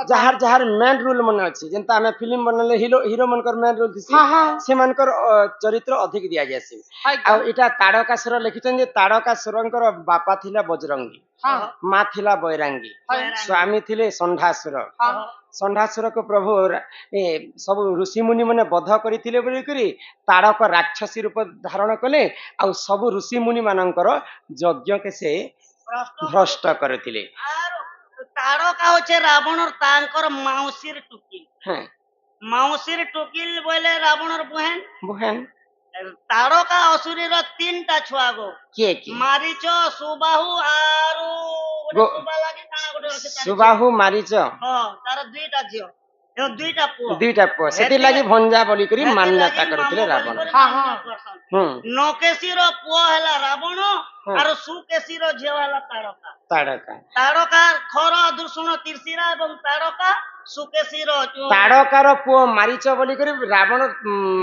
जहार जहार main rule मन अछि जेंता हमें फिल्म बनले हीरो मनकर मेन रूल दिसी से मनकर चरित्र अधिक दिया जायसी आ इटा ताड़कासुर लिखितन जे ताड़कासुरंकर बापा थिला बजरंगी माँ थिला बैरांगी स्वामी थिले षंढासुर षंढासुर को प्रभु सब ऋषि मुनि माने बध करथिले बोली करी ताड़क राक्षसी रूप धारण कले आ सब ऋषि मुनि मानकर यज्ञ के से भ्रष्ट करथिले ताड़का होचे रावणर तांकर माउसीर टुकिल हां माउसीर टुकिल बोले रावणर बहन बहन ताड़का असुरीर तीनटा छुआ गो के मारीच सुबाहु आरो सुबा लागि काना गोटे अछि सुबाहु मारीच हां तार दुईटा झियो ए दुईटा पुआ सेति लागि भंजा बोली करी मान्यता करथिले रावण हां हां नकेशीर पुआ हला रावण आरो सुकेशीर झियो हला ताड़का ताड़का ताड़का खर दुर्षण तीरशिरा एवं ताड़का सुकेशीर ताड़कार पुआ मारीच बोली करी रावण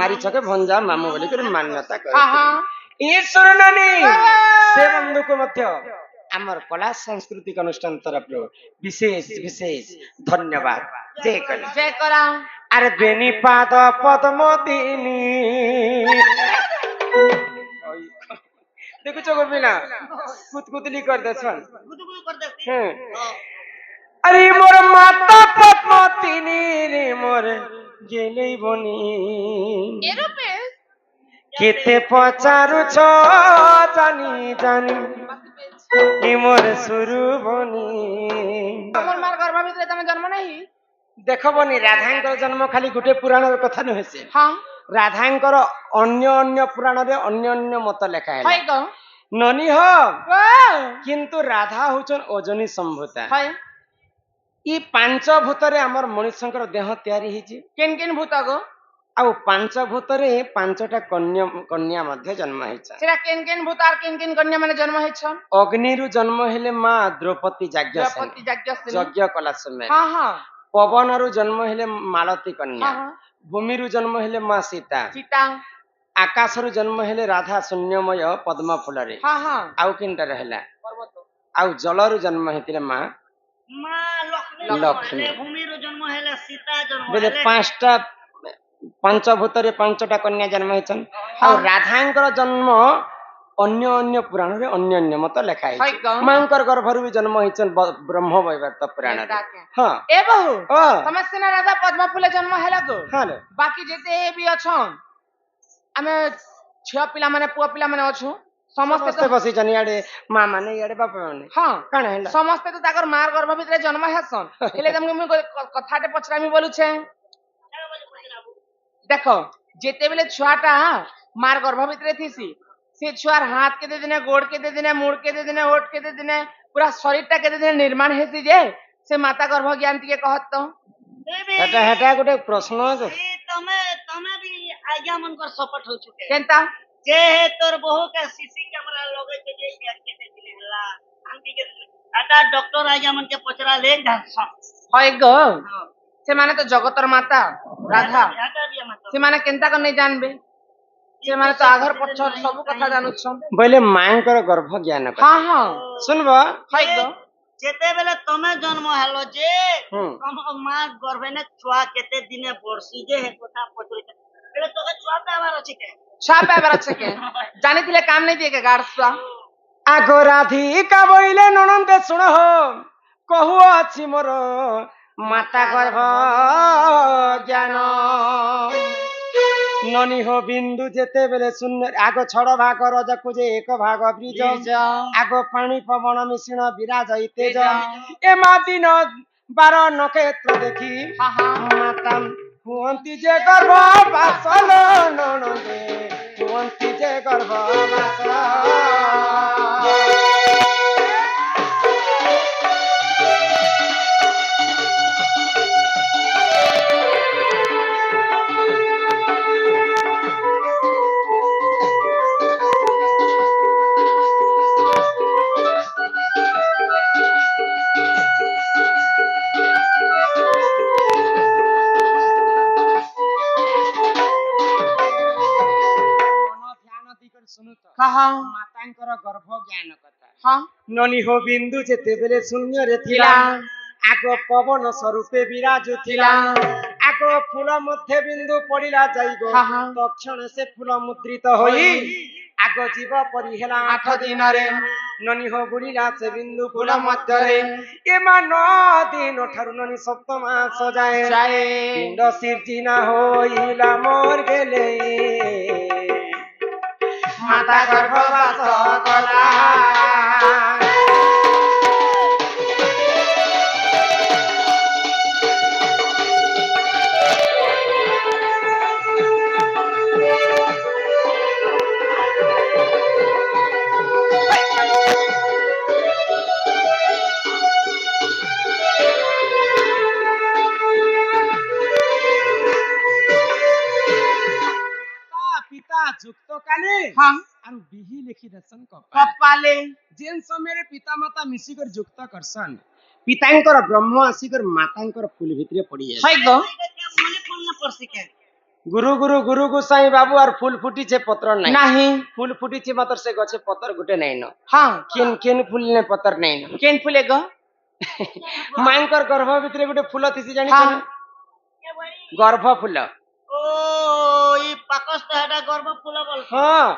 मारीच के भंजा मामू बोली करी मान्यता करथिले ईश्वर नानी से बंधु को मध्य आमर कला सांस्कृतिक अनुष्ठान तरफ विशेष विशेष धन्यवाद जय कला अरे बेनी पाद पद्मदिनी देखो चोर बिना कुतकुतली कर देछन गुदगुद कर देती अरे मोर माता पद्मदिनी रे मोर गेलै बनी एरोपे केते पचारु छ जानी जानी ई मोर सुरु बनी हमर मार गर्भ भितरे तमे जन्म नहीं देखबनी राधांकर जन्म खाली गुटे पुराण कथा न होसे हां राधांकर अन्य अन्य पुराण रे अन्य अन्य मत लेखा है हाय ग ननी हो किंतु राधा होचन ओजनी संभूता हाय ई पांच भूत रे हमर मनुष्यंकर देह तयारी हिची केन केन भूत गो आ पांच भूत रे पांचटा कन्या मध्य जन्म हिचा सेरा केन केन भूत आर केन केन कन्या माने जन्म हेछन अग्नि रु जन्म हेले मां द्रौपदी यज्ञ कला समय हां हां पवन रु जन्म हेले मालती कन्या भूमि रु जन्म हेले मां सीता सीता आकाश रु जन्म हेले राधा शून्यमय पद्म फूल रे हां हां आउ किनटा रहला पर्वत आउ जल रु जन्म हेतिले मां लक्ष्मी भूमि रु जन्म हेले सीता जन्म बोले पांचटा पंचभूत रे पांचटा कन्या जन्म हेछन आ राधांकर जन्म अन्य अन्य पुराण रे अन्य अन्य मत लेखा है मांकर गर्भ रु जन्म हेछन ब्रह्म वैवर्त पुराण रे हां ए बहु समस्या ना राधा पद्म फूल जन्म हैला गो हां बाकी जेते भी अछन हमें छ पिला माने पुआ पिला माने अछु समस्त बसी जन याडे मां माने याडे बाप माने हां काण हैला समस्त तो ताकर मार गर्भ भितरे जन्म हेसन हेले तुमके कथाटे पछरामी बोलु छे देखो जेते बेले छुआटा मार गर्भ भितरे थीसी से छुआर हाथ के दे दिने गोड़ के दे दिने मुड़ के दे दिने ओठ के दे दिने पूरा शरीरटा के दे दिने निर्माण हेसी जे से माता गर्भ ज्ञान के कहत तो हेटा हेटा गोटे प्रश्न है तमे तमे भी आज्ञा मन कर सपोर्ट हो चुके केनता जे हे तोर बहू के सीसी कैमरा लगे के जे के दिने हला आंटी के आटा डॉक्टर आज्ञा मन के पचरा ले जासन होय गो से माने तो जगतर माता राधा से माने केनता को नहीं जानबे से माने तो आघर पछर सब कथा जानू छन बोले मांकर गर्भ ज्ञान हां हां सुनबो होय गो जेते बेले तमे जन्म हलो जे हम मां गर्भे ने छुआ केते दिने बरसी जे हे कथा पचरी एले तो छुआ पावर अछि के छुआ पावर अछि के जानि थिले काम नहीं दिए के गाड़सुआ आगो राधिका बोइले ननंदे सुन हो कहू अछि मोर माता गर्भ ज्ञान ननी हो बिंदु जेते बेले शून्य आगो छड़ भाग रजकु जे एक भाग ब्रिज आगो पानी पवन मिश्रण विराज तेज ए मादिन 12 नक्षत्र देखी माता हुअंती जे गर्भ वासल ननदे हुअंती जे गर्भ वासल मातांकर गर्भ ज्ञान कथा हां ननी हो बिंदु जेते बेले शून्य रे थिला আগ পবন স্বরূপে বিরাজুথিলা আগ ফুল মধ্যে বিন্দু পড়িলা যাই গো হা, হা। তৎক্ষণে সে ফুল মুদ্রিত হই আগ জীব পরি হেলা 8 দিନରେ ননিহ বুলিলা ସେ ବିନ୍ଦୁ ଫୁଲ ମଧ୍ୟରେ ଏମା 9 ଦିନ ଠାରୁ ନନି ସପ୍ତମ ମାସ ଯାଏ ଯାଏ ପିଣ୍ଡ ସିର୍ଜିନା ହୋଇଲା ମୋର ଗେଲେ ମାତା ଗର୍ଭବାସ କଲା ପିତା ଯୁକ୍ତ କାଲେ ହଁ ଆଉ ବିହି ଲେଖି ଦେସନ୍ କପା କପାଲେ ଯେନ୍ ସମୟରେ ପିତା ମାତା ମିଶିକରି ଯୁକ୍ତ କରସନ୍ ପିତାଙ୍କର ବ୍ରହ୍ମ ଆସିକରି ମାତାଙ୍କର ଫୁଲ ଭିତରେ ପଡି ଯାଏ ହଇ ଗো মনে ফোন না পড়ছি কে গুরু গোসাই বাবু আর ফুল ফুটিছে পত্র নাই ନାହିଁ ফুল ফুটিছে মাত্র সে গছে পত্র গুটে নাই ন ହଁ কেন কেন ফুল নে পত্র নাই ন କେନ୍ ଫୁଲେ গো ମାଙ୍କର ଗର୍ଭ ଭିତରେ ଗୋଟେ ଫୁଲ ଥିସି ଜାଣିଛ ହଁ ନା ଗର୍ଭ ଫୁଲ ও ই পাকস্থ এটা গর্ভ ফুল বল ହଁ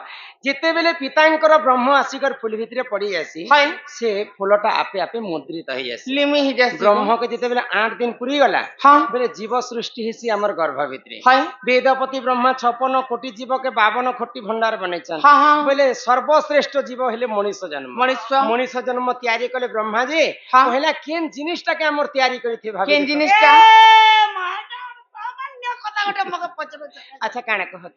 ଯେତେବେଳେ ପିତାଙ୍କର ବ୍ରହ୍ମ ଆସିକରି ଫୁଲ ଭିତରେ ପଡି ଆସି ହଇ ସେ ଫୁଲଟା ଆପେ ଆପେ ମୁଦ୍ରିତ ହେଇ ଆସି লিমি হিজাসি ବ୍ରହ୍ମକେ ଯେତେବେଳେ 8 ଦିନ ପୁରୀ ଗଲା ହଁ ବେଲେ ଜୀବ ସୃଷ୍ଟି ହେଇସି ଆମର ଗର୍ଭ ଭିତରେ ହଇ ବେଦପତି ବ୍ରହ୍ମା 56 କୋଟି ଜୀବକେ 52 କୋଟି ଭଣ୍ଡାର ବନେଇଛନ୍ ହଁ ହଁ ବୋଲେ ସର୍ବଶ୍ରେଷ୍ଠ ଜୀବ ହେଲେ ମଣିଷ ଜନ୍ମ ମଣିଷ ମଣିଷ ଜନ୍ମ ତିଆରି କଲେ ବ୍ରହ୍ମା ଯେ ହଁ। କହିଲା କେନ୍ ଜିନିଷଟାକେ ଆମର ତିଆରି କରିଥିବେ ଭାବି କେନ୍ ଦେଖ। জিনিসটা মাটা সামান্য কথা গোটে মগে পচবে আচ্ছা কাଣା কহত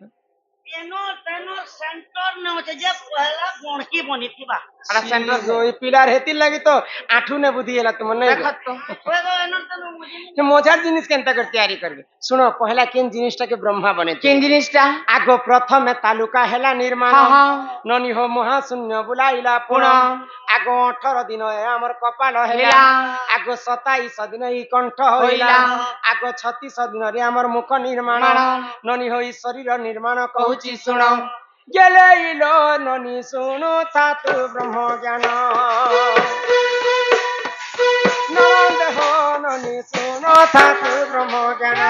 এনো তেনো সেন্টার ন হচ্ছে যে পহলা গণকি বনিতিবা আড়া সেন্টার এই পিলার হেতির লাগি তো আঠু নে বুদ্ধি হেলা তুম নাই দেখত তো ওই গো এনো তেনো মুজি যে মজার জিনিস কেনতা করে তৈরি করবে শুনো পহলা কেন জিনিসটাকে ব্রহ্মা বনে কেন জিনিসটা আগ প্রথমে তালুকা হেলা নির্মাণ হ্যাঁ, হ্যাঁ। ননি হো মহাশূন্য বুলাইলা পুণ পুণ। আগ 18 দিন আমার কপাল হেলা হেলা। আগ 27 দিন ই কণ্ঠ হইলা হইলা। আগ 36 দিনরে আমার মুখ নির্মাণ নির্মাণ। ননি হই শরীর নির্মাণ কହୁছি কহুছি শুণ গেলে ইলো ননি শুনো ছাতু ব্রহ্ম জ্ঞান নন্দেহ ননি শুনো ছাতু ব্রহ্ম জ্ঞান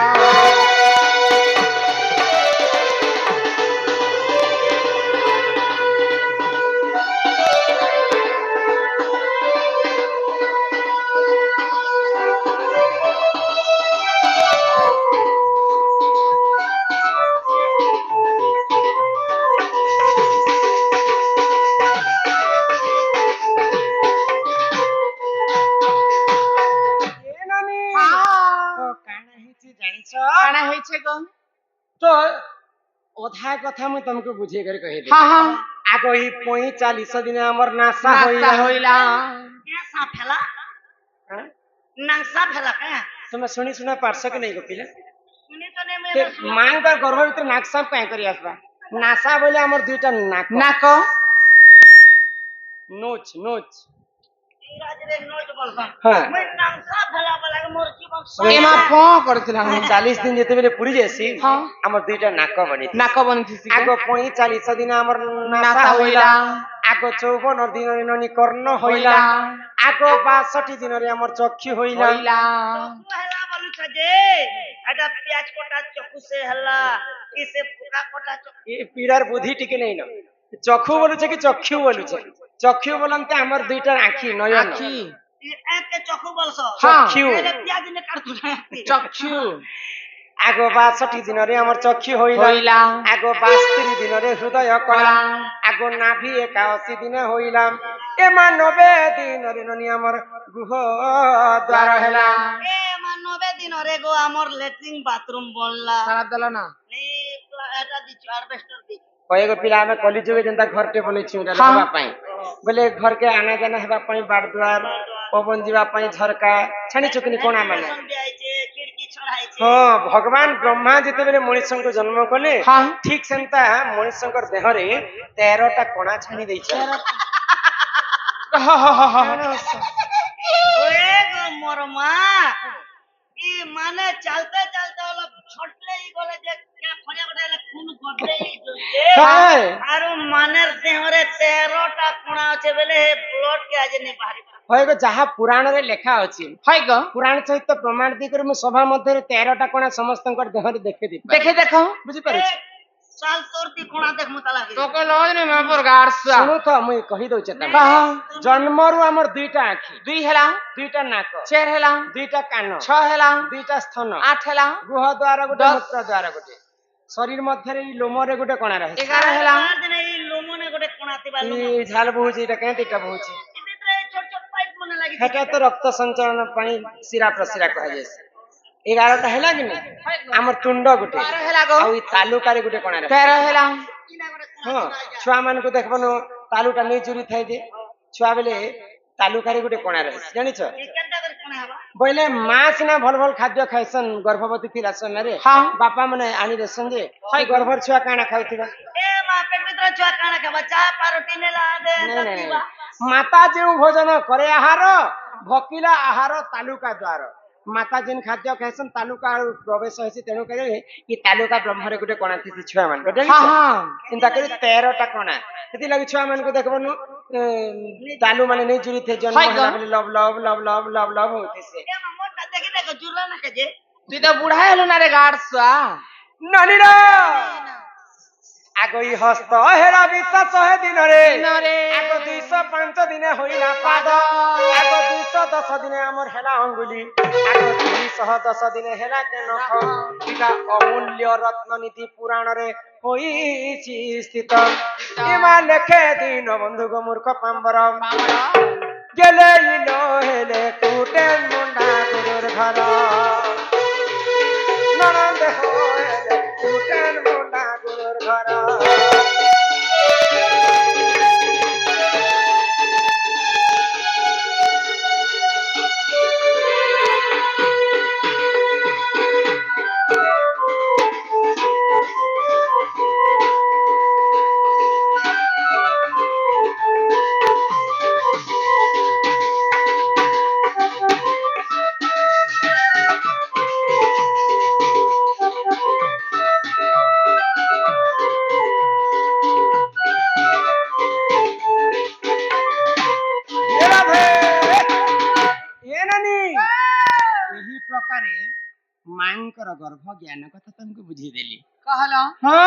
এ ননি তো কানা হইছে জানিছ কানা হইছে গো তো অধা কথা মুই তোমাকে বুঝিয়ে করে কহি দে হ্যাঁ হ্যাঁ আগ এই 45 দিনে আমার নাসা নাস্তা হইলা হইলা কেসা ফেলা হ্যাঁ? নাংসা ফেলা কে তুমি শুনি শুনে পারছ কি নাই গোপিলা শুনি তো নে তে মাঙ্কর গর্ভ ভিতরে নাক সাপ কাই করি আসবা নাসা বলে আমার দুইটা নাক নাক নোচ নোচ ইংরাজিরে নোট বলবা হ্যাঁ মই নাংসা ফেলা বলা মোর জীবন এমা প করছিলা আমি 40 দিন যেতেবেলে পুরি যাইছি হ্যাঁ। আমার দুইটা নাক বনি নাক বনিছিস আগ 45 দিনে আমার নাসা নাসা হইলা হইলা আগ 54 দিନରେ ননি কর্ণ হইলা আগ 62 দিନରେ আমার চক্ষু হইলা হইলা চকু হেলা বলুছ যে এটা পেঁয়াজ কটা চকু সে হেলা কিসে পোকা কটা চকু এ পিড়ার বুদ্ধি টিকে নেই না চক্ষু বলুছে কি চক্ষু বলুছে চক্ষু বলতে আমার দুইটা আখি নয়ন আখি একে চকু বলছ হ্যাঁ চক্ষু এরে পেঁয়াজ নে কাটু না চক্ষু আগ 62 দিନରେ আমার চক্ষু হইলা হইলা আগ 62 দিନରେ হৃদয় কলা কলা। আগ নাভি 81 দিনে হইলাম এমা 90 দিନରେ ননি আমার গুহ দ্বার হেলা এ মানবে দিনরে গো আমার লেট্রিন বাথরুম বললা সারা দল না নে এটা দিছ হারভেস্টার দিছ কয়েক পিলা আমি কলি যুগে যেটা ঘরটে বলেছি এটা হ্যাঁ। হবা পাই বলে ঘরকে আনা জানা হেবা পাই বার দুয়ার পবন ଯିବା ପାଇଁ ଝରକା ଛାଣି ଚୁକିନି କୋଣା ମାନେ দিয়াইছে খিড়কি ছড়াইছে ହଁ ଭଗବାନ ବ୍ରହ୍ମା ଯେତେବେଳେ ମଣିଷଙ୍କୁ ଜନ୍ମ କଲେ ହଁ। ଠିକ ସେନ୍ତା ମଣିଷଙ୍କର ଦେହରେ 13ଟା କଣା ଛାଣି ଦେଇছে ওরে গো মোর মা ই মানে চলতে চলতে হলো ছটলে ই গলে যে খড়িয়া বটাইলে খুন গড়লে ই জলছে হ্যাঁ। আর মানের দেহরে 13টা কোণা আছে বলে ব্লড কে আজ নি বাহারি ହଏ ଯାହା ପୁରାଣରେ ଲେଖା ଅଛି হয় গো ପୁରାଣ ସହିତ ପ୍ରମାଣ ଦେଇକରି ମୁଁ ସଭା ମଧ୍ୟରେ 13ଟା କଣା ସମସ୍ତଙ୍କର ଦେହରେ ଦେଖେଇ দেখে দেখো ବୁଝିପାରୁଛି ଚାଲ ତୋର ତି କୋଣା ଦେଖ ମୁଁ ତାଲା তোকে লজ নে মে পর গাড়সা ଶୁଣୁ ତ ମୁଇଁ କହିଦଉଛେ ତମେ কহ ଜନ୍ମରୁ ଆମର ଦୁଇଟା ଆଖି দুই হেলা ଦୁଇଟା ନାକ চার হেলা ଦୁଇଟା କାନ ছ হেলা ଦୁଇଟା ସ୍ଥନ আট হেলা ଗୁହ ଦ୍ୱାର ଗୋଟେ ଦଶ। ମୂତ୍ର ଦ୍ୱାର ଗୋଟେ ଶରୀର ମଧ୍ୟରେ ଏଇ ଲୋମରେ ଗୋଟେ କଣା ରହିଛି এগারো হেলা ଦିନେ ଏଇ ଲୋମନେ ଗୋଟେ କୋଣା ଥିବା ଲୋମ ଏଇ ଝାଲ ବହୁଛି ଏଇଟା କେମିତି ଏଇଟା ବହୁଛି ଏ ଭିତରେ ଏଇ ଛୋଟ ଛୋଟ ପାଇପ ମନେ ଲାଗିଛି ସେଟା ତ ରକ୍ତ ସଞ୍ଚାଳନ ପାଇଁ ଶିରା ପ୍ରଶିରା କୁହାଯାଏ 11ଟା ହେଲା କି ନାଇଁ ଆମର ତୁଣ୍ଡ ଗୋଟେ ବାର হেলা গো ଆଉ ଏଇ ତାଲୁକାରେ ଗୋଟେ କଣା ରହିଛି তেরো হেলা କିନା ଗୋଟେ ହଁ ଛୁଆ ମାନଙ୍କୁ ଦେଖବନ ତାଲୁଟା ନେଇ ଚୁରି ଥାଏ ଯେ ଛୁଆ ବେଲେ ତାଲୁକାରେ ଗୋଟେ କଣା ରହିଛି ଜାଣିଛ ଏ କେନ୍ତା କରି କୋଣା ହେବା ବୋଇଲେ ମା ସିନା ଭଲ ଭଲ ଖାଦ୍ୟ ଖାଇସନ୍ ଗର୍ଭବତୀ ଥିଲା ସମୟରେ ହଁ। ବାପା ମାନେ ଆଣି ଦେସନ୍ ଯେ ହଇ ଗର୍ଭର ଛୁଆ କାଣା ଖାଉଥିବା ଏ ମା ପେଟ ଭିତରେ ଛୁଆ କାଣା ଖାଇବା ଚା ପାରୁଟି ନେଲା ଦେ ନାଇଁ ନାଇଁ ପିଇବା ମାତା ଯେଉଁ ଭୋଜନ କରେ ଆହାର ଭକିଲା ଆହାର ତାଲୁକା ଦ୍ୱାର ମାତା ଯେନ୍ ଖାଦ୍ୟ ଖାଇସନ୍ ତାଲୁକା ପ୍ରବେଶ ହେଇଛି ତେଣୁ କରି ଇ ତାଲୁକା ବ୍ରହ୍ମରେ ଗୋଟେ କଣା ଥିସି ଛୁଆ ମାନଙ୍କୁ হ্যাঁ হ্যাঁ ଚିନ୍ତା କରି 13ଟା କଣା ସେଥିଲାଗି ଛୁଆ ମାନଙ୍କୁ ଦେଖବନୁ ତାଲୁ ମାନେ ନେଇ ଜୁରି थे ଜନ୍ମ ହାଇ ହେଲା ଗ। ବୋଲି love love love love love love ହଉଥିସି ଏ ମା ମୋଟା ଦେଖି ଦେଖ ଜୁରଲା ନା କେ তুই তো বুড়া হেলু না রে গাড়সা ନାନୀର ଆଗ ଇ ହସ୍ତ ହେରା ବିଶ୍ୱାସ ହେ ଦିନରେ দিনরে ଆଗ 205 ଦିନେ ହୋଇଲା ପାଦ ଆଗ 210 ଦିନେ ଆମର ହେଲା ଅଙ୍ଗୁଳି ଆଗ 310 ଦିନେ ହେଲା କେ ନଖ ଏଟା ଅମୂଲ୍ୟ ରତ୍ନ ନୀତି ପୁରାଣରେ ହୋଇଛି ସ୍ଥିତ ଏମା ଲେଖେ ଦୀନ ବନ୍ଧୁକ ମୂର୍ଖ ପାମ୍ବର ଗେଲେ ଇଲୋ ହେଲେ କୁଟେ ମୁଣ୍ଡା ଗୁରୁର ଘର ନଣନ୍ଦ ହେଲେ କୁଟେ ମୁଣ୍ଡା ଗୁରୁର ଘର ଏହି ପ୍ରକାରେ ମାଙ୍କର ଗର୍ଭ ଜ୍ଞାନ କଥା ତମକୁ ବୁଝେଇଦେଲି কহলো ହଁ